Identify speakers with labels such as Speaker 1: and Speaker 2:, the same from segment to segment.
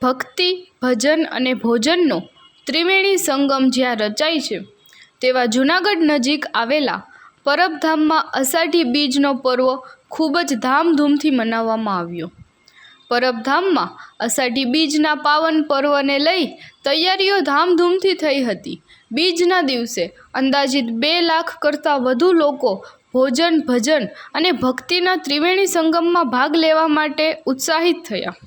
Speaker 1: ભક્તિ, ભજન અને ભોજનનો ત્રિવેણી સંગમ જ્યાં રચાય છે તેવા જૂનાગઢ નજીક આવેલા પરબધામમાં અષાઢી બીજનો પર્વ ખૂબ જ ધામધૂમથી મનાવવામાં આવ્યો. પરબધામમાં અષાઢી બીજના પાવન પર્વને લઈ તૈયારીઓ ધામધૂમથી થઈ હતી. બીજના દિવસે અંદાજિત 2 લાખ કરતાં વધુ લોકો ભોજન, ભજન અને ભક્તિના ત્રિવેણી સંગમમાં ભાગ લેવા માટે ઉત્સાહિત થયા.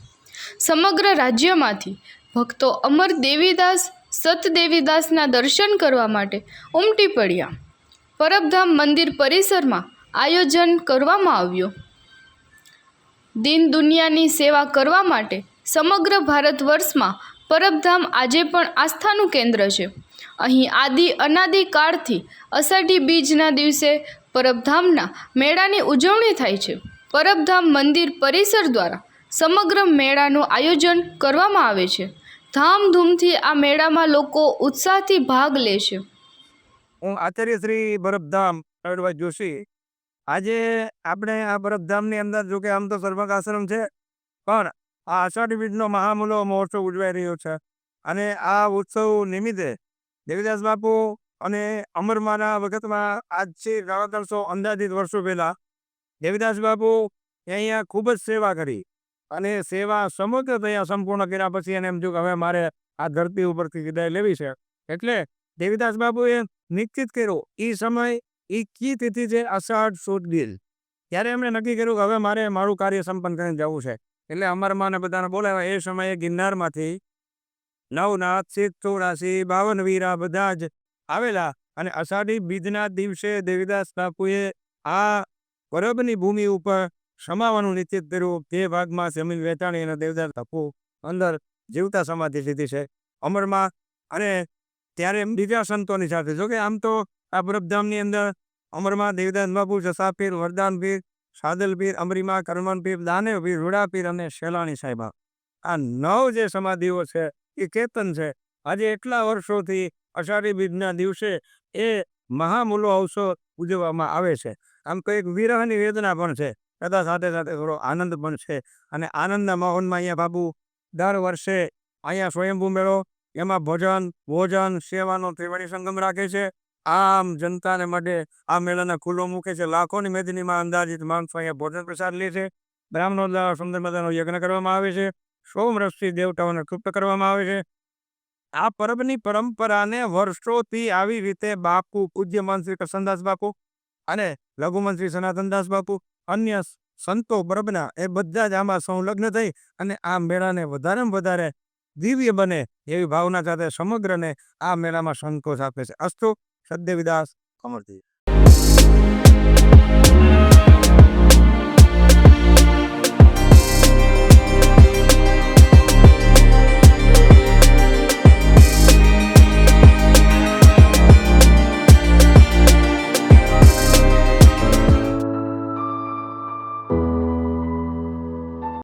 Speaker 1: સમગ્ર રાજ્યમાંથી ભક્તો અમર દેવીદાસ, સત દેવીદાસના દર્શન કરવા માટે ઉમટી પડ્યા. પરબધામ મંદિર પરિસરમાં આયોજન કરવામાં આવ્યું. દીન દુનિયાની સેવા કરવા માટે સમગ્ર ભારત વર્ષમાં પરબધામ આજે પણ આસ્થાનું કેન્દ્ર છે. અહીં આદિ અનાદિ કાળથી અષાઢી બીજના દિવસે પરબધામના મેળાની ઉજવણી થાય છે. પરબધામ મંદિર પરિસર દ્વારા સમગ્ર મેળાનું આયોજન કરવામાં આવે છે. ધામધૂમથી આ મેળામાં લોકો ઉત્સાહથી ભાગ લે છે.
Speaker 2: હું આચાર્ય શ્રી પરબધામ પ્રવીણભાઈ જોશી. આજે આપણે આ પરબધામની અંદર, જો કે આમ તો સર્વક આશ્રમ છે, પણ આ અષાઢી બીજનો મહામૂલો મહોત્સવ ઉજવાઈ રહ્યો છે. અને આ ઉત્સવ નિમિત્તે દેવીદાસ બાપુ અને અમરમાના વખતમાં આજથી 350 અંદાજિત વર્ષો પહેલાં દેવીદાસ બાપુ અહીંયા ખૂબ જ સેવા કરી અને સેવા સમગ્ર ત્યાં સંપૂર્ણ કર્યા પછી એને એમ થયું કે હવે મારે આ ધરતી ઉપરથી વિદાય લેવી છે. એટલે દેવીદાસ બાપુએ નિશ્ચિત કર્યો, એ સમય એ કી તિથિ છે, અષાઢ સુદ ગીલ. ત્યારે એમણે નક્કી કર્યું કે હવે મારે મારું કાર્ય સંપન્ન કરીને જવું છે. એટલે અમરમાને બધાને બોલાવ્યા. એ સમયે ગિરનારમાંથી નવનાથ, 84, 52 વીરા બધા જ આવેલા અને અષાઢી બીજના દિવસે દેવીદાસ બાપુએ આ પરબની ભૂમિ ઉપર સમાવાનું નિશ્ચિત કર્યું. તે ભાગમાં જમીન વેચાણી અને દેવીદાસ બાપુ અંદર જીવતા સમાધિ લીધી છે અમરમાં. અને ત્યારે બીજા સંતોની સાથે, જોકે આમ તો આ પરબધામની અંદર અમરમાં દેવીદાસ બાપુ, જસા પીર, વરદાન પીર, સાદલ પીર, અમરીમા, કરમન પીર, દાનેવ પીર, રૂડા પીર અને શેલાણી સાહેબા, આ 9 જે સમાધિઓ છે એ કેતન છે. આજે એટલા વર્ષોથી અષાઢી બીજના દિવસે એ મહામૂલો અવસર ઉજવવામાં આવે છે. આમ તો એક વિરહની વેદના પણ છે, તથા સાથે સાથે થોડો આનંદ પણ છે. અને આનંદના માહોલમાં અહીંયા બાપુ દર વર્ષે અહીંયા સ્વયંભૂ મેળો, એમાં ભજન, ભોજન, સેવાનો ત્રિવેણી સંગમ રાખે છે. આમ જનતાને માટે આ મેળાને ખુલ્લો મૂકે છે. લાખોની મેદનીમાં અંદાજિત માણસો અહીંયા ભોજન પ્રસાદ લે છે. બ્રાહ્મણો દ્વારા સુંદર મજાનો યજ્ઞ કરવામાં આવે છે. સોમરસથી દેવતાઓને તૃપ્ત કરવામાં આવે છે. આ પરબની પરંપરાને વર્ષોથી આવી રીતે બાપુ પૂજ્યમાન શ્રી કરશનદાસ બાપુ અને લઘુમન શ્રી સનાતનદાસ બાપુ, અન્ય સંતો પરબના, એ બધા જ આમાં સંલગ્ન થઈ અને આ મેળાને વધારેમાં વધારે દિવ્ય બને એવી ભાવના સાથે સમગ્રને આ મેળામાં સંતોષ આપે છે. અસ્તુ સદદેવીદાસ અમરજી.